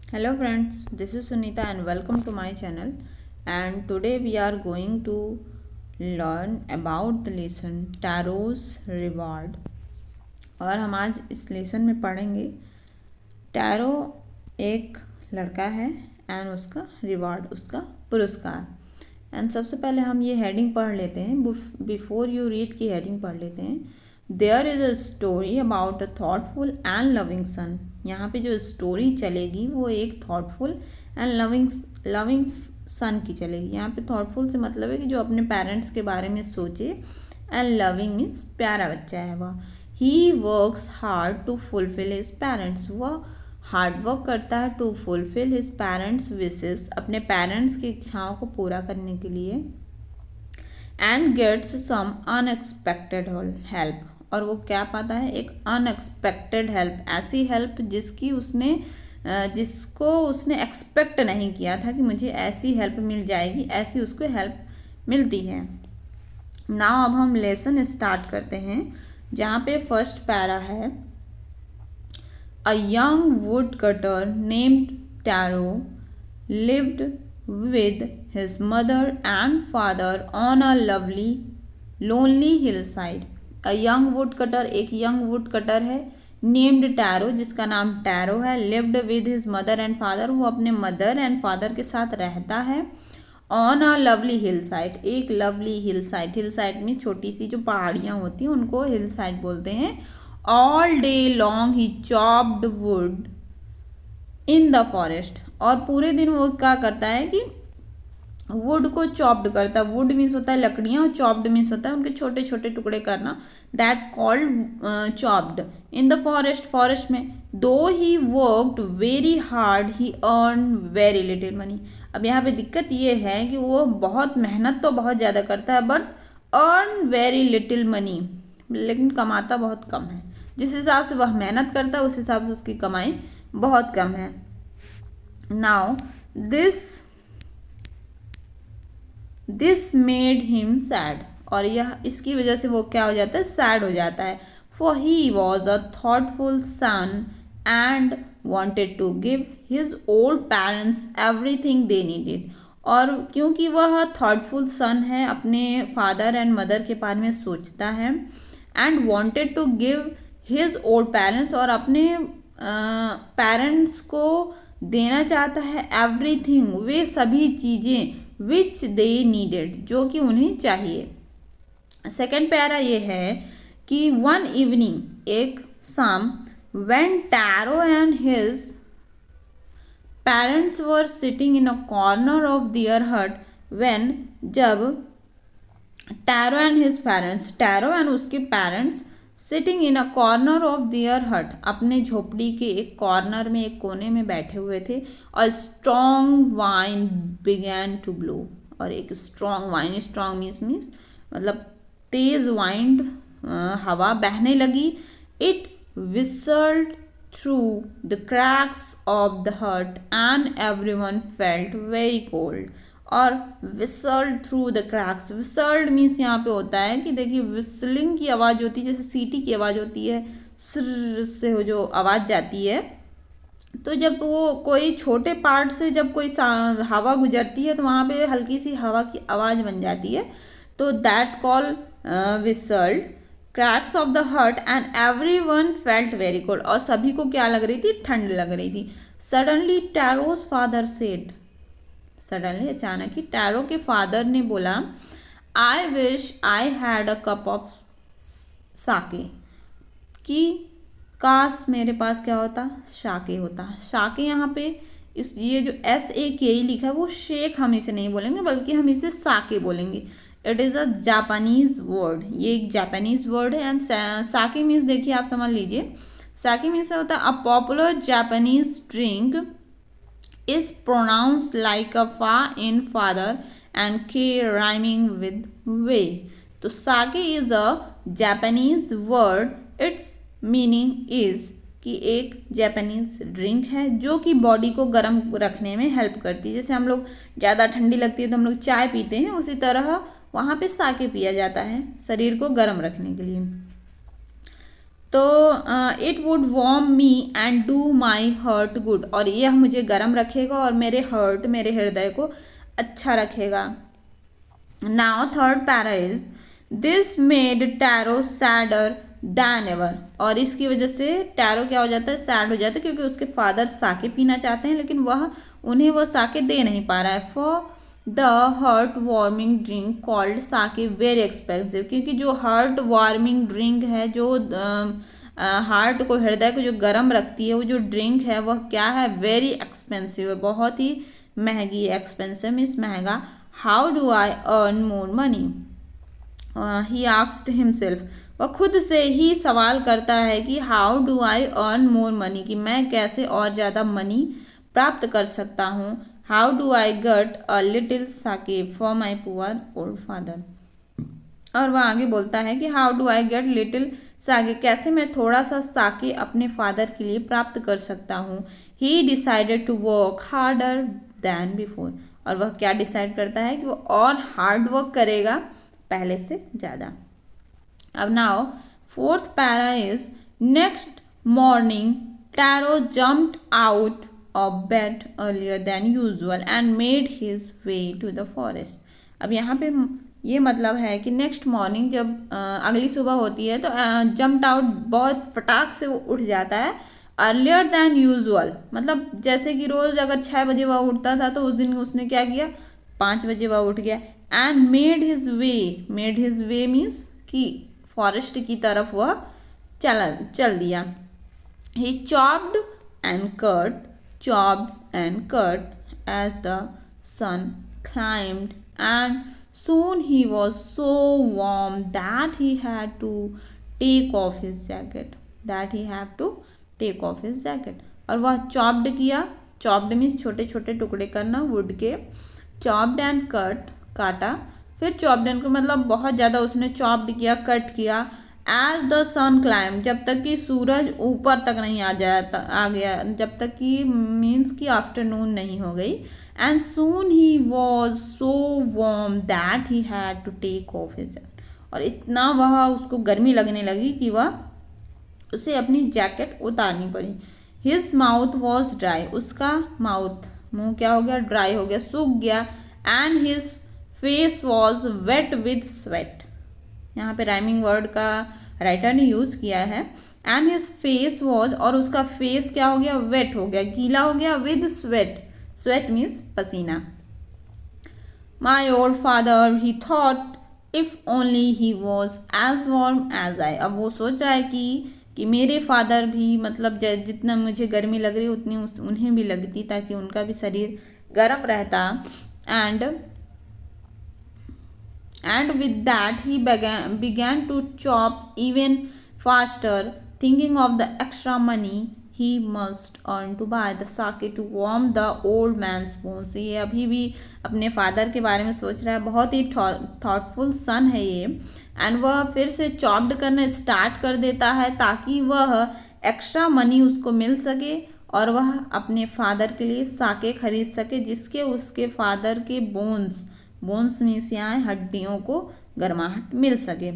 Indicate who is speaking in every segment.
Speaker 1: Hello friends, this is Sunita and welcome to my channel. And today we are going to learn about the lesson Tarot's Reward. और हम आज इस lesson में पढ़ेंगे tarot एक लड़का है एंड उसका रिवार्ड, उसका पुरस्कार। एंड सबसे पहले हम ये हेडिंग पढ़ लेते हैं। बिफोर यू रीड की हेडिंग पढ़ लेते हैं। There is a story about a thoughtful and loving son. यहाँ पे जो स्टोरी चलेगी वो एक थॉटफुल एंड लविंग सन की चलेगी। यहाँ पे थॉटफुल से मतलब है कि जो अपने पेरेंट्स के बारे में सोचे, एंड लविंग मीन्स प्यारा बच्चा है वह। He works hard to fulfil his parents. वह हार्ड वर्क करता है to fulfil his parents wishes, अपने पेरेंट्स की इच्छाओं को पूरा करने के लिए। And gets some unexpected help, और वो क्या पाता है, एक अनएक्सपेक्टेड हेल्प, ऐसी हेल्प जिसको उसने एक्सपेक्ट नहीं किया था कि मुझे ऐसी हेल्प मिल जाएगी, ऐसी उसको हेल्प मिलती है। नाउ अब हम लेसन स्टार्ट करते हैं, जहाँ पे फर्स्ट पैरा है। A young would cutter named tarot lived with his mother and father on a lonely hillside. A young woodcutter, एक young woodcutter है, named टैरो, जिसका नाम टैरो है, lived with his mother and father, वो अपने mother and father के साथ रहता है। On a lovely hillside, एक lovely hillside, hillside में छोटी सी जो पहाड़ियाँ होती हैं उनको हिल साइड बोलते हैं। All day long he chopped would in the forest, और पूरे दिन वो क्या करता है कि वुड को चॉप्ड करता है। वुड मीन्स होता है लकड़ियाँ, और चॉप्ड मीन्स होता है उनके छोटे छोटे टुकड़े करना, that called chopped in the forest, forest में। दो he worked very hard he earn very little money. अब यहाँ पे दिक्कत ये है कि वो बहुत मेहनत तो बहुत ज़्यादा करता है, but earn very little money, लेकिन कमाता बहुत कम है। जिस हिसाब से वह मेहनत करता है उस हिसाब से उसकी कमाई बहुत कम है। Now this made him sad, और यह इसकी वजह से वो क्या हो जाता है, सैड हो जाता है। For he was a thoughtful son and wanted to give his old parents everything they needed, और क्योंकि वह थॉटफुल सन है, अपने फादर एंड मदर के बारे में सोचता है, and wanted to give his old parents, और अपने पेरेंट्स को देना चाहता है एवरीथिंग, वे सभी चीज़ें, विच दे नीडेड, जो कि उन्हें चाहिए। सेकेंड पैरा ये है कि वन इवनिंग, एक शाम, when Taro and his parents were sitting in a corner of their hut, when, जब Taro and his parents, Taro and उसके parents sitting in a corner of their hut, अपने झोपड़ी के एक कॉर्नर में, एक कोने में बैठे हुए थे। और strong wind began to blow, और एक स्ट्रॉन्ग वाइन, स्ट्रॉन्ग मीन्स मतलब तेज वाइंड, हवा बहने लगी। It whistled through the cracks of the hut and everyone felt very cold, और whistled through the cracks, whistled means यहाँ पे होता है कि देखिए विसलिंग की आवाज़ होती है, जैसे सीटी की आवाज़ होती है, सर से हो जो आवाज़ जाती है। तो जब वो कोई छोटे पार्ट से जब कोई हवा गुजरती है तो वहाँ पे हल्की सी हवा की आवाज़ बन जाती है, तो that call whistled cracks of the hut and every one felt very cold, और सभी को क्या लग रही थी, ठंड लग रही थी। Suddenly Taro's father said, suddenly अचानक ही टैरो के फादर ने बोला, I wish I had a cup of sake, कि काश मेरे पास क्या होता, शाके होता। शाके यहाँ पे इस ये जो SAKE लिखा है वो शेक हम इसे नहीं बोलेंगे, बल्कि हम इसे साके बोलेंगे। It is a Japanese word, ये एक जापानीज वर्ड है। एंड साके मीन्स देखिए आप समझ लीजिए, साके मीन्स होता है a popular Japanese drink is pronounced like a fa in father and k rhyming with way. तो sake is a Japanese word. Its meaning is कि एक जापानीज ड्रिंक है जो कि बॉडी को गर्म रखने में हेल्प करती है। जैसे हम लोग ज़्यादा ठंडी लगती है तो हम लोग चाय पीते हैं, उसी तरह वहाँ पे साके पिया जाता है शरीर को गर्म रखने के लिए। तो it would warm me and do my hurt good, और यह मुझे गर्म रखेगा और मेरे हृदय को अच्छा रखेगा। Now third para is this made Taro sadder than ever, और इसकी वजह से टैरो क्या हो जाता है, सैड हो जाता है, क्योंकि उसके फादर साके पीना चाहते हैं लेकिन उन्हें वो साके दे नहीं पा रहा है। For the heart warming drink called sake very expensive, क्योंकि जो हार्ट वार्मिंग ड्रिंक है, जो हार्ट को, हृदय को जो गर्म रखती है, वो जो ड्रिंक है वह क्या है, वेरी एक्सपेंसिव है, बहुत ही महंगी है। एक्सपेंसिव मीन्स महंगा। How do I earn more money, he asked himself, वह खुद से ही सवाल करता है कि how do I earn more money, कि मैं कैसे और ज़्यादा मनी प्राप्त कर सकता हूँ। How do I get a little sake for my poor old father, और वह आगे बोलता है कि how do I get little sake, कैसे मैं थोड़ा सा साके अपने फादर के लिए प्राप्त कर सकता हूँ। He decided to work harder than before, और वह क्या डिसाइड करता है कि वो और हार्ड वर्क करेगा पहले से ज़्यादा। अब now fourth para is next morning Taro jumped out of bed earlier than usual and made his way to the forest. अब यहाँ पे ये मतलब है कि नेक्स्ट मॉर्निंग जब अगली सुबह होती है तो जम्प्ड आउट, बहुत फटाक से वो उठ जाता है। अर्लियर दैन यूजुअल मतलब जैसे कि रोज़ अगर 6 बजे वह उठता था तो उस दिन उसने क्या किया, 5 बजे वह उठ गया। And made his way means कि फॉरेस्ट की तरफ वह चल दिया। He chopped and cut as the sun climbed, and soon he was so warm that he had to take off his jacket. और वह चॉप्ड किया, चॉप्ड मीन्स छोटे छोटे टुकड़े करना वुड के, चॉप्ड एंड कट काटा, फिर चॉप्ड एंड मतलब बहुत ज़्यादा उसने चॉप्ड किया, कट किया। एज द सन क्लाइम, जब तक कि सूरज ऊपर तक नहीं आ गया, जब तक कि मीन्स कि आफ्टरनून नहीं हो गई। And soon he was so warm that he had to take off his jacket, और इतना वह उसको गर्मी लगने लगी कि उसे अपनी जैकेट उतारनी पड़ी। हिज माउथ वॉज ड्राई, उसका मुंह क्या हो गया, ड्राई हो गया, सूख गया। And his face was wet with sweat, यहाँ पे राइमिंग वर्ड का राइटर ने यूज़ किया है। एंड हिज फेस वॉज, और उसका फेस क्या हो गया, वेट हो गया, गीला हो गया, विद स्वेट, स्वेट मीन्स पसीना। My old father he thought if only he was as warm as I, अब वो सोच रहा है कि मेरे फादर भी मतलब जितना मुझे गर्मी लग रही उतनी उन्हें भी लगती, ताकि उनका भी शरीर गर्म रहता। And with that he began to chop even faster, thinking of the extra money he must earn to buy the sake to warm the old man's bones. ये अभी भी अपने फादर के बारे में सोच रहा है, बहुत ही थॉटफुल सन है ये। एंड वह फिर से चॉप्ड करना स्टार्ट कर देता है ताकि वह एक्स्ट्रा मनी उसको मिल सके और वह अपने फादर के लिए साके खरीद सके, जिसके उसके फादर के बोन्स मीन्स यहाँ हड्डियों को गर्माहट मिल सके।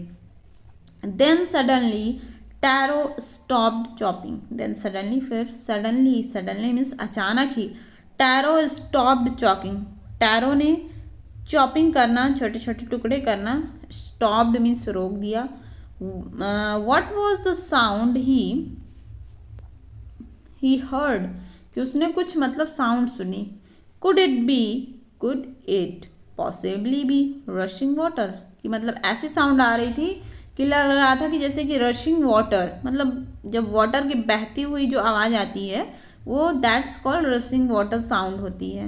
Speaker 1: Then suddenly Taro stopped chopping, then suddenly, फिर सडनली मीन्स अचानक ही, टैरो स्टॉप्ड चॉपिंग, टैरो ने चॉपिंग करना, छोटे छोटे टुकड़े करना, स्टॉप्ड मीन्स रोक दिया। What was the sound he heard, कि उसने कुछ मतलब साउंड सुनी। Could it possibly be rushing water, कि मतलब ऐसी साउंड आ रही थी कि लग रहा था कि जैसे कि रशिंग वाटर, मतलब जब वाटर की बहती हुई जो आवाज़ आती है वो that's called rushing water sound होती है।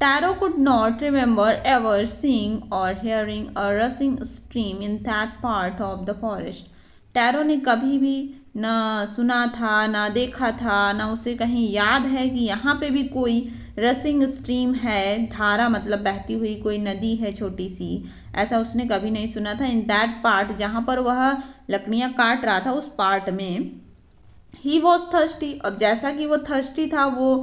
Speaker 1: Taro could not remember ever seeing or hearing a rushing stream in that part of the forest, Taro ने कभी भी ना सुना था, ना देखा था, ना उसे कहीं याद है कि यहाँ पे भी कोई रसिंग स्ट्रीम है, धारा मतलब बहती हुई कोई नदी है छोटी सी, ऐसा उसने कभी नहीं सुना था। इन दैट पार्ट, जहाँ पर वह लकड़ियाँ काट रहा था उस पार्ट में। ही वॉज थर्स्टी, अब जैसा कि वो थर्स्टी था, वो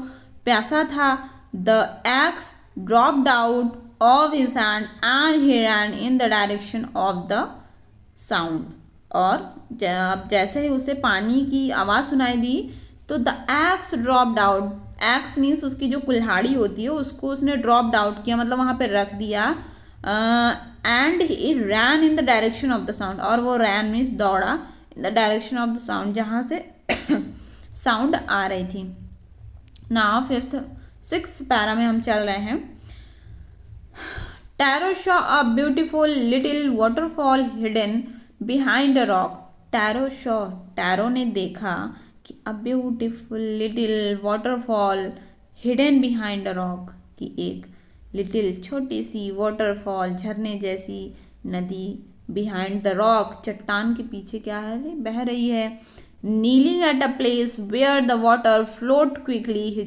Speaker 1: प्यासा था। The axe dropped out of his hand and he ran in the direction of the sound, और अब जैसे ही उसे पानी की आवाज़ सुनाई दी तो the axe dropped out. X means उसकी जो कुल्हाड़ी होती है उसको उसने ड्रॉप्ड आउट किया, मतलब वहाँ पे रख दिया। And he ran in the direction of the sound, और वो रैन मीन्स दौड़ा in the direction of the sound, जहाँ से साउंड आ रही थी। नाउ 6th पैरा में हम चल रहे हैं। Tarot saw a beautiful little waterfall hidden behind a rock. Tarot ने देखा कि a beautiful little waterfall hidden behind a rock, कि एक लिटिल छोटी सी waterfall झरने जैसी नदी behind the rock चट्टान के पीछे क्या है, बह रही है। Kneeling at a place where the water flowed quickly, he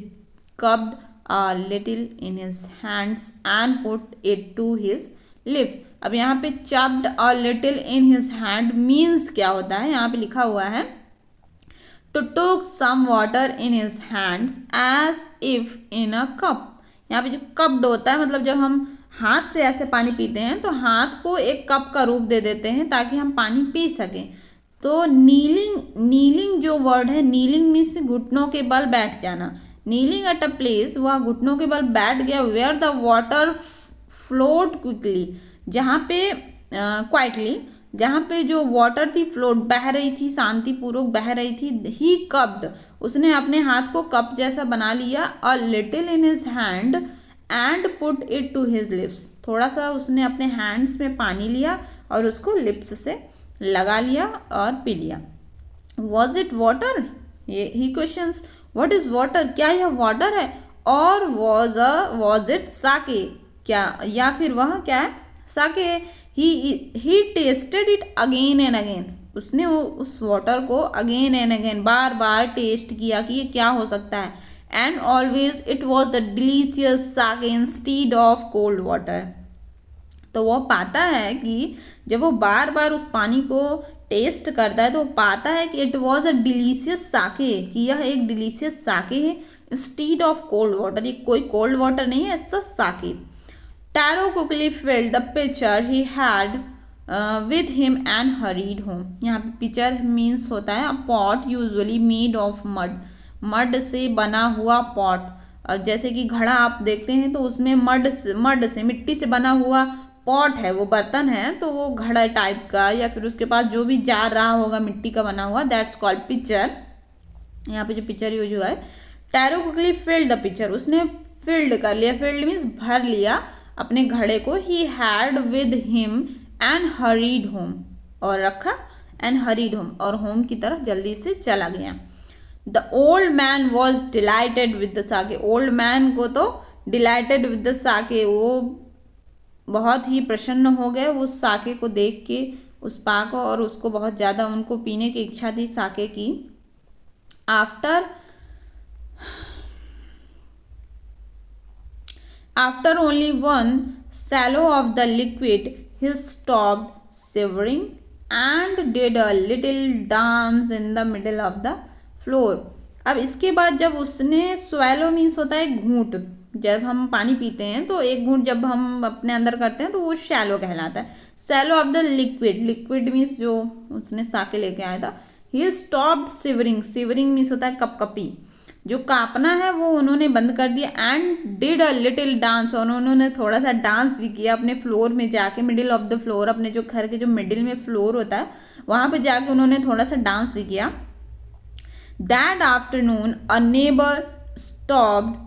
Speaker 1: cupped a little in his hands and put it to his lips. अब यहाँ पे chubbed a little in his hand means क्या होता है, यहाँ पे लिखा हुआ है to took some water in his hands as if in a cup. यहाँ पे जो cupped होता है मतलब जब हम हाथ से ऐसे पानी पीते हैं तो हाथ को एक कप का रूप दे देते हैं ताकि हम पानी पी सकें। तो नीलिंग जो वर्ड है, नीलिंग मीन्स घुटनों के बल बैठ जाना। नीलिंग एट अ प्लेस, वह घुटनों के बल बैठ गया। Where the water flowed quickly, जहाँ पे क्वाइटली, जहाँ पे जो वाटर थी फ्लोट बह रही थी, शांतिपूर्वक बह रही थी। ही कप्ड, उसने अपने हाथ को कप जैसा बना लिया। A little in his hand and put it to his lips, थोड़ा सा उसने अपने हैंड्स में पानी लिया और उसको लिप्स से लगा लिया और पी लिया। वॉज इट वाटर, ये ही क्वेश्चंस, व्हाट इज वाटर, क्या यह वाटर है, और वॉज इट साके, क्या या फिर वह क्या है, साके है। He tested it again and again, उसने उस वाटर को अगेन एंड अगेन बार बार टेस्ट किया कि ये क्या हो सकता है। And always it was the delicious sake instead of cold water. तो वो पाता है कि जब वो बार बार उस पानी को टेस्ट करता है तो वो पाता है कि इट वॉज अ डिलीशियस साके, कि यह एक डिलीशियस साके है इंस्टीड ऑफ कोल्ड वाटर, ये कोई कोल्ड वाटर नहीं है, it's a sake. Taro quickly filled the pitcher he had with him and hurried home. यहाँ पे पिचर मीन्स होता है a pot usually made of mud से बना हुआ पॉट। जैसे कि घड़ा आप देखते हैं तो उसमें मड से मिट्टी से बना हुआ पॉट है, वो बर्तन है, तो वो घड़ा टाइप का या फिर उसके पास जो भी जार रहा होगा मिट्टी का बना हुआ, दैट्स कॉल्ड पिक्चर। यहाँ पे जो पिक्चर यूज हुआ है, Taro quickly filled the picture, उसने फिल्ड कर लिया, फिल्ड मीन्स भर लिया अपने घड़े को। He had with him and hurried home, और रखा एंड हरीड होम, और होम की तरफ जल्दी से चला गया। The old man was delighted with the sake, old man को तो डिलाइटेड विद द साके, वो बहुत ही प्रसन्न हो गए उस साके को देख के, उस पा को, और उसको बहुत ज़्यादा उनको पीने की इच्छा थी साके की। After only one swallow of the liquid he stopped shivering and did a little dance in the middle of the floor. अब इसके बाद जब उसने, स्वैलो मीन्स होता है घूंट, जब हम पानी पीते हैं तो एक घूंट जब हम अपने अंदर करते हैं तो वो शैलो कहलाता है। Shallow of the liquid, liquid means जो उसने साके लेके आया था। ही स्टॉप्ड शिवरिंग, शिवरिंग मीन्स होता है कपकपी, जो कांपना है वो उन्होंने बंद कर दिया। And did a little dance, और उन्होंने थोड़ा सा डांस भी किया अपने फ्लोर में जाके, मिडिल ऑफ द फ्लोर, अपने जो घर के जो मिडिल में फ्लोर होता है वहाँ पे जाके उन्होंने थोड़ा सा डांस भी किया। That afternoon a neighbour stopped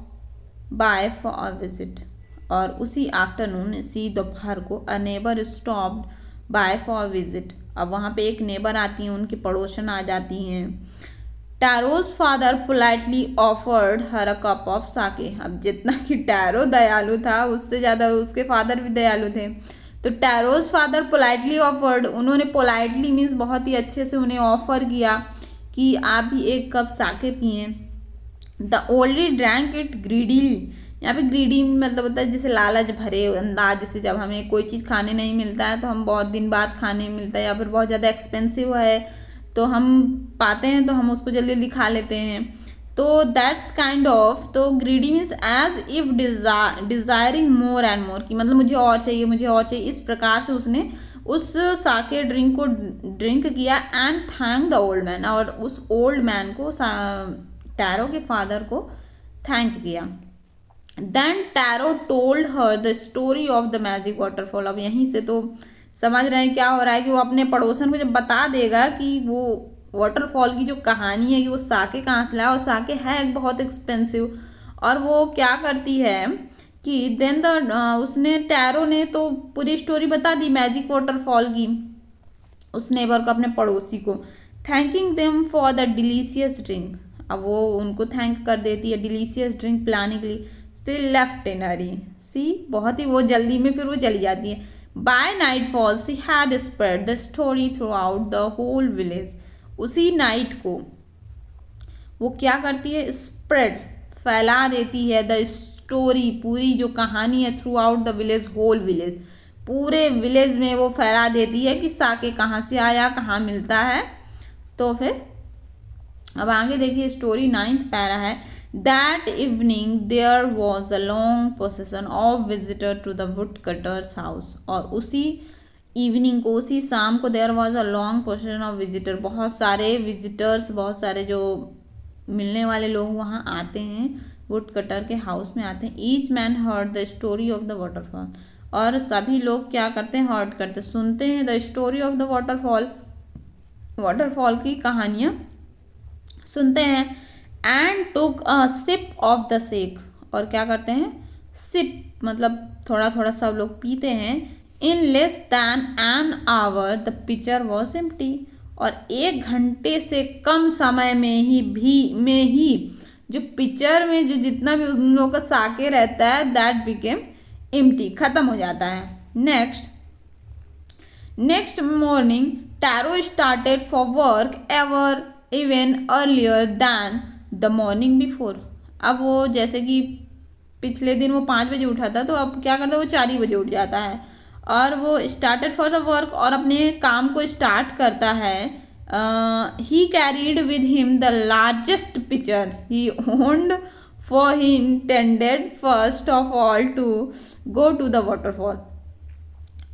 Speaker 1: bye for a visit, और उसी आफ्टरनून, इसी दोपहर को, a neighbour stopped bye for a visit, अब वहाँ पे एक नेबर आती हैं, उनकी पड़ोसन आ जाती हैं। Taro's father politely offered her a cup of sake, अब जितना कि टैरो दयालु था उससे ज़्यादा उसके फादर भी दयालु थे। तो टैरोज फादर पोलाइटली ऑफर्ड, उन्होंने पोलाइटली मीन्स बहुत ही अच्छे से उन्हें ऑफर किया कि आप भी एक कप साके पिए। The Oldi drank it greedily, यहाँ पे ग्रीडी मतलब होता है जैसे लालच भरे अंदाज से, जब हमें कोई चीज़ खाने नहीं मिलता है तो हम बहुत दिन बाद खाने मिलता है, या फिर बहुत ज़्यादा एक्सपेंसिव है तो हम पाते हैं तो हम उसको जल्दी जल्दी खा लेते हैं। तो दैट्स काइंड ऑफ, तो greedy means as if desiring more and more, कि मतलब मुझे और चाहिए, मुझे और चाहिए, इस प्रकार से उसने उस साके ड्रिंक को ड्रिंक किया and thank the old man, और उस ओल्ड मैन को, टैरो के फादर को थैंक किया। Then Taro told her the story of the magic waterfall. अब यहीं से तो समझ रहे हैं क्या हो रहा है कि वो अपने पड़ोसन को जब बता देगा कि वो वाटरफॉल की जो कहानी है कि वो साके कहाँ से लाया, और साके है बहुत एक्सपेंसिव, और वो क्या करती है कि देन उसने, टैरो ने तो पूरी स्टोरी बता दी मैजिक वाटरफॉल की उस नेबर को, अपने पड़ोसी को, thanking them for the delicious drink. अब वो उनको थैंक कर देती है डिलीशियस ड्रिंक पिलाने के लिए। स्टिल लेफ्ट इन हरी, सी बहुत ही वो जल्दी में फिर वो चली जाती है। By nightfall she had spread the story throughout the whole village. उसी नाइट को वो क्या करती है, स्प्रेड, फैला देती है, द स्टोरी, पूरी जो कहानी है, throughout the village, whole village, पूरे विलेज में वो फैला देती है कि साके कहाँ से आया, कहाँ मिलता है। तो फिर अब आगे देखिए स्टोरी 9th पैरा है। That evening there was a long procession of visitor to the woodcutter's house. और उसी इवनिंग को, उसी शाम को, there was a long procession of visitor, बहुत सारे विजिटर्स, बहुत सारे जो मिलने वाले लोग वहाँ आते हैं, वुड कटर के हाउस में आते हैं। Each man heard the story of the waterfall, और सभी लोग क्या करते हैं, हर्ड करते, सुनते हैं, the story of the waterfall, waterfall की कहानियाँ सुनते हैं। And took a sip of the sake, और क्या करते हैं, सिप मतलब थोड़ा थोड़ा सब लोग पीते हैं। In less than an hour the picture was empty, और 1 घंटे से कम समय में ही जो पिक्चर में जो जितना भी उन लोगों का साके रहता है, दैट बिकेम एम्प्टी, खत्म हो जाता है। Next morning Taro started for work even earlier than the morning before. अब वो जैसे कि पिछले दिन वो 5 बजे उठा था, तो अब क्या करता है, वो 4 ही बजे उठ जाता है, और वो स्टार्टेड फॉर द वर्क, और अपने काम को स्टार्ट करता है। He carried with him the largest picture he owned, for he intended first of all to go to the waterfall.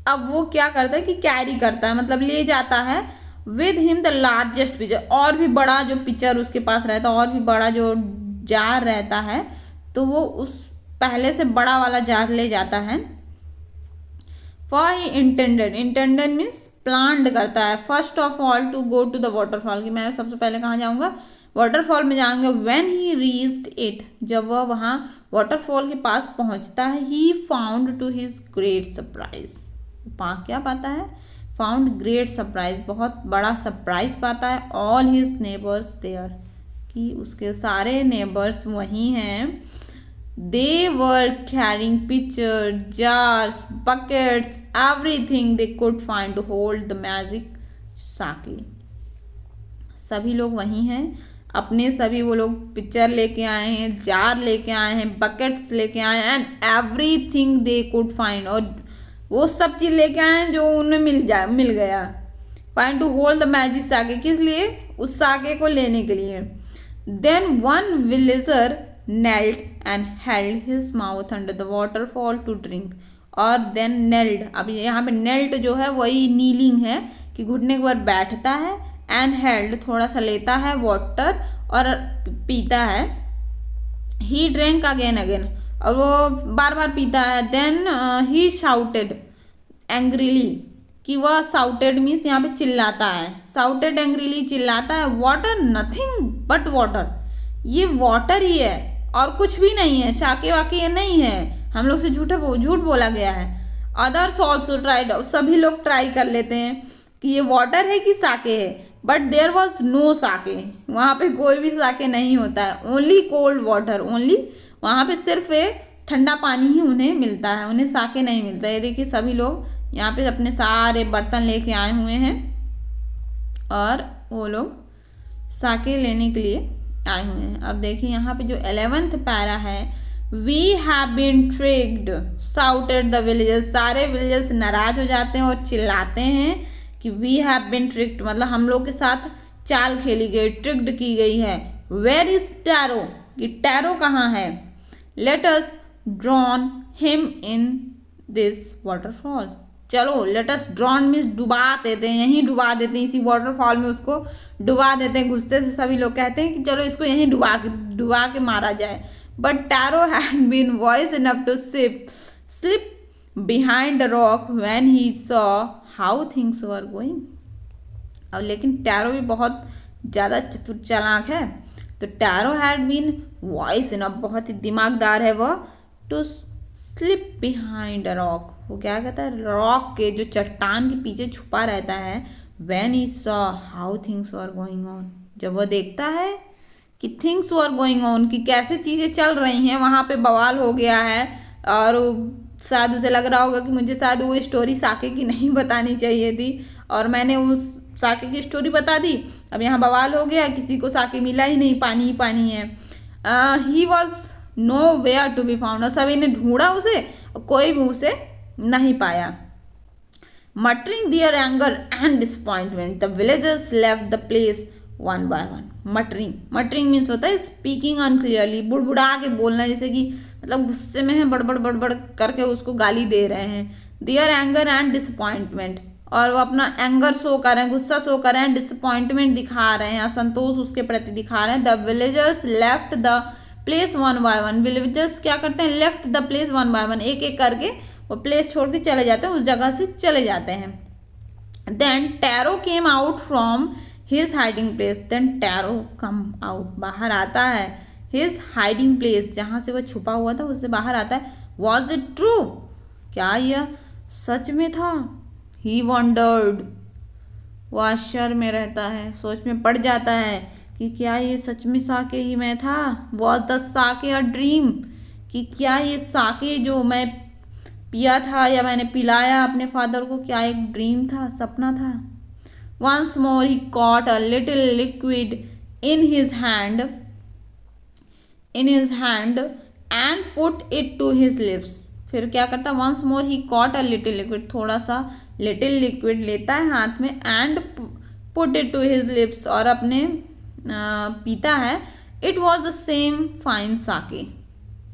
Speaker 1: अब वो क्या करता है कि कैरी करता है, मतलब ले जाता है, with him the largest picture, और भी बड़ा जो पिक्चर उसके पास रहता है, और भी बड़ा जो जार रहता है, तो वो उस पहले से बड़ा वाला जार ले जाता है। For he intended means planned करता है, first of all to go to the waterfall, कि मैं सबसे पहले कहाँ जाऊँगा, वाटरफॉल में जाएंगे। व्हेन ही रीच्ड इट, जब वह वहाँ वाटरफॉल के पास पहुँचता है, he found to his great surprise, क्या पाता है, फाउंड ग्रेट सरप्राइज, बहुत बड़ा सरप्राइज पाता है। ऑल हिज नेबर्स देयर, कि उसके सारे नेबर्स वहीं हैं। They were carrying picture, jars, buckets, everything they could find to hold the magic sake. सभी लोग वहीं हैं, अपने सभी वो लोग पिक्चर लेके आए हैं, जार लेके आए हैं, बकेट्स लेके आए हैं, and everything they could find, और वो सब चीज़ लेके आए हैं जो उन्हें मिल गया। Find to hold the magic sake, किस लिए, उस साके को लेने के लिए। Then one villager knelt and held his mouth under the waterfall to drink, और देन नेल्ड, अब यहाँ पे नेल्ट जो है वही नीलिंग है कि घुटने के बाद बैठता है, एंड हेल्ड थोड़ा सा लेता है वाटर और पीता है। ही ड्रिंक अगेन, और वो बार बार पीता है। देन ही शाउटेड एंग्रीली, कि वह शाउटेड मीन्स यहाँ पे चिल्लाता है, शाउटेड एंग्रीली, चिल्लाता है। वाटर नथिंग बट वाटर, ये वाटर ही है और कुछ भी नहीं है, साके वाके ये नहीं है, हम लोग से झूठ बोला गया है। अदर्स ऑल्सो ट्राइड, सभी लोग ट्राई कर लेते हैं कि ये वाटर है कि साके है, बट देयर वॉज नो साके, वहाँ पे कोई भी साके नहीं होता है। ओनली कोल्ड वाटर, ओनली वहाँ पे सिर्फ ठंडा पानी ही उन्हें मिलता है, उन्हें साके नहीं मिलता। ये देखिए सभी लोग यहाँ पे अपने सारे बर्तन लेके आए हुए हैं और वो लोग साके लेने के लिए आए हुए हैं। अब देखिए यहाँ पे जो 11th पैरा है, we have been tricked shouted the villagers, सारे विलेजर्स नाराज हो जाते हैं और चिल्लाते हैं कि वी हैव बीन ट्रिक्ड, मतलब हम लोग के साथ चाल खेली गई, ट्रिक्ड की गई है। वेयर इज टैरो, कि टैरो कहाँ है। Let us drawn him in this waterfall, चलो लेट अस ड्रॉन मीन्स डुबा देते हैं, यहीं डुबा देते हैं, इसी वाटरफॉल में उसको डुबा देते हैं। गुस्से से सभी लोग कहते हैं कि चलो इसको यहीं डुबा के मारा जाए। But Taro had been wise enough to slip behind the rock when he saw how things were going. अब लेकिन टैरो भी बहुत ज़्यादा चतुर चालाक है, तो Taro had been wise enough, बहुत ही दिमागदार है वह, to slip behind a rock, वो क्या कहता है, रॉक के जो चट्टान के पीछे छुपा रहता है। When he saw how things were going on, जब वह देखता है कि थिंग्स वर गोइंग ऑन, कि कैसे चीज़ें चल रही हैं, वहाँ पे बवाल हो गया है, और शायद उसे लग रहा होगा कि मुझे शायद वो स्टोरी साके की नहीं बतानी चाहिए थी और मैंने उस साके की स्टोरी बता दी। अब यहाँ बवाल हो गया, किसी को साके मिला ही नहीं, पानी ही पानी है। He was nowhere to be found, और सभी ने ढूंढा उसे, कोई भी उसे नहीं पाया। Muttering their anger and disappointment the villagers left the place one by one. Muttering means होता है स्पीकिंग अनक्लियरली, बुड़बुड़ा के बोलना, जैसे कि मतलब गुस्से में है, बड़बड़ बड़बड़ करके उसको गाली दे रहे हैं। दियर एंगर एंड डिसअपॉइंटमेंट, और वो अपना एंगर शो कर रहे हैं, गुस्सा शो कर रहे हैं, डिसअपॉइंटमेंट दिखा रहे हैं, असंतोष उसके प्रति दिखा रहे हैं। The villagers left the place one by one, villagers क्या करते हैं, left the place one by one, एक एक करके वो प्लेस छोड़ के चले जाते हैं, उस जगह से चले जाते हैं। Then Taro came out from his hiding place, then Taro come out, बाहर आता है, हिज हाइडिंग प्लेस, जहाँ से वह छुपा हुआ था उससे बाहर आता है। वॉज इट ट्रू, क्या यह सच में था। ही वंडर्ड, वो आश्चर्य में रहता है, सोच में पड़ जाता है कि क्या ये सच में साके ही मैं था। Was the Sakya a dream, कि क्या ये साके जो मैं पिया था या मैंने पिलाया अपने फादर को, क्या एक ड्रीम था, सपना था। Once more he caught a little liquid in his hand and put it to his lips. फिर क्या करता, once more he caught a little liquid, थोड़ा सा लिटिल लिक्विड लेता है हाथ में, and put it to his lips, और अपने पीता है। It was the same fine sake,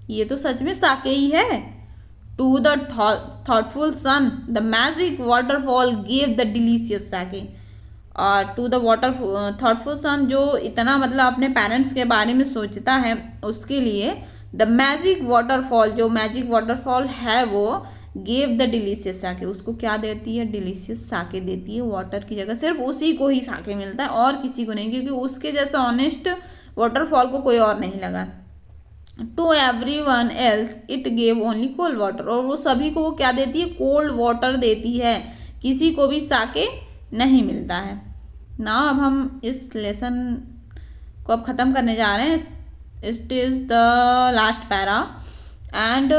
Speaker 1: ये तो सच में साके ही है। To the thoughtful son the magic waterfall give the delicious साके, और टू द थॉटफुल सन, जो इतना मतलब अपने पेरेंट्स के बारे में सोचता है, उसके लिए द मैजिक वाटरफॉल, जो मैजिक वाटरफॉल है वो गेव द डिलीशियस साके, उसको क्या देती है, डिलीशियस साके देती है। वाटर की जगह सिर्फ उसी को ही साके मिलता है और किसी को नहीं, क्योंकि उसके जैसा ऑनेस्ट वाटरफॉल को कोई और नहीं लगा। To everyone else it gave only cold water, और वो सभी को वो क्या देती है, कोल्ड वाटर देती है, किसी को भी साके नहीं मिलता है ना। अब हम इस लेसन को अब ख़त्म करने जा रहे हैं। It is the last para and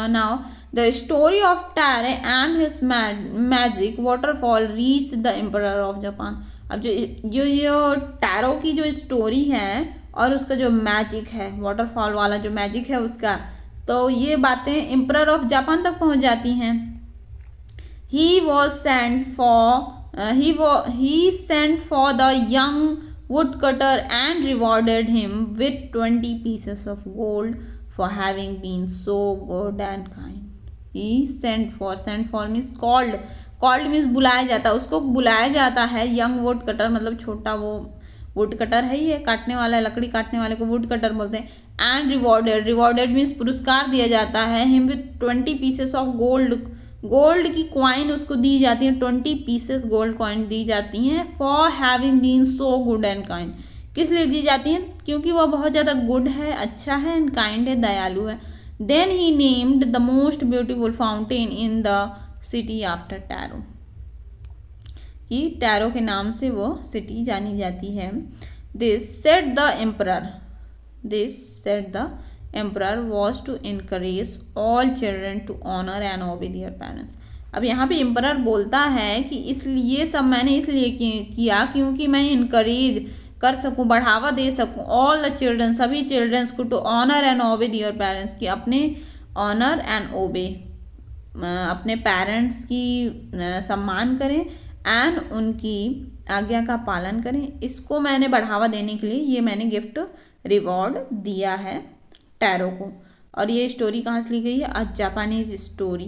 Speaker 1: now the story of tarot and his magic waterfall reach the emperor of Japan. अब जो टैरो की जो स्टोरी है और उसका जो मैजिक है, वाटरफॉल वाला जो मैजिक है उसका, तो ये बातें एम्परर ऑफ जापान तक पहुंच जाती हैं। He sent for the young woodcutter and rewarded him with 20 pieces of gold for having been so good and kind. He sent for means called means बुलाया जाता, उसको बुलाया जाता है young woodcutter, मतलब छोटा वो woodcutter है, ये काटने वाला, लकड़ी काटने वाले को woodcutter बोलते हैं। and rewarded means पुरस्कार दिया जाता है, him with 20 pieces of gold की क्वाइन उसको दी जाती है, 20 पीसेस गोल्ड कॉइन दी जाती हैं। For having been so good and kind, किस लिए दी जाती हैं, क्योंकि वह बहुत ज़्यादा गुड है, अच्छा है, एंड काइंड है, दयालु है। Then he named the most beautiful fountain in the city after Taro, कि टैरो के नाम से वो सिटी जानी जाती है। This said the emperor was to encourage all children to honor and obey their parents. अब यहाँ पे एम्परर बोलता है कि इसलिए सब मैंने इसलिए किया क्योंकि मैं इनकरेज कर सकूँ, बढ़ावा दे सकूँ ऑल द चिल्ड्रन, सभी चिल्ड्रंस को, to honour and obey their parents, कि अपने ऑनर एंड ओबे, अपने पेरेंट्स की सम्मान करें एंड उनकी आज्ञा का पालन करें। इसको मैंने बढ़ावा देने के लिए ये मैंने गिफ्ट रिवॉर्ड दिया है टैरो को। और ये स्टोरी कहाँ से ली गई है, अ जापानीज स्टोरी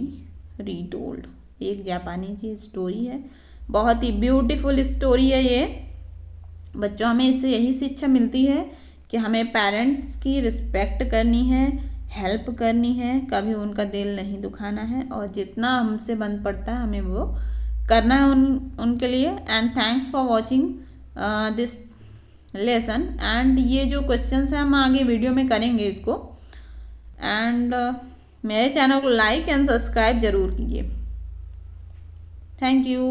Speaker 1: रीटोल्ड। एक जापानी की स्टोरी है, बहुत ही ब्यूटीफुल स्टोरी है ये। बच्चों, हमें इससे यही शिक्षा मिलती है कि हमें पेरेंट्स की रिस्पेक्ट करनी है, हेल्प करनी है, कभी उनका दिल नहीं दुखाना है, और जितना हमसे बन पड़ता है हमें वो करना है उनके लिए। And thanks for watching this lesson. And ये जो क्वेश्चंस हैं हम आगे वीडियो में करेंगे इसको। एंड मेरे चैनल को लाइक एंड सब्सक्राइब जरूर कीजिए। Thank you.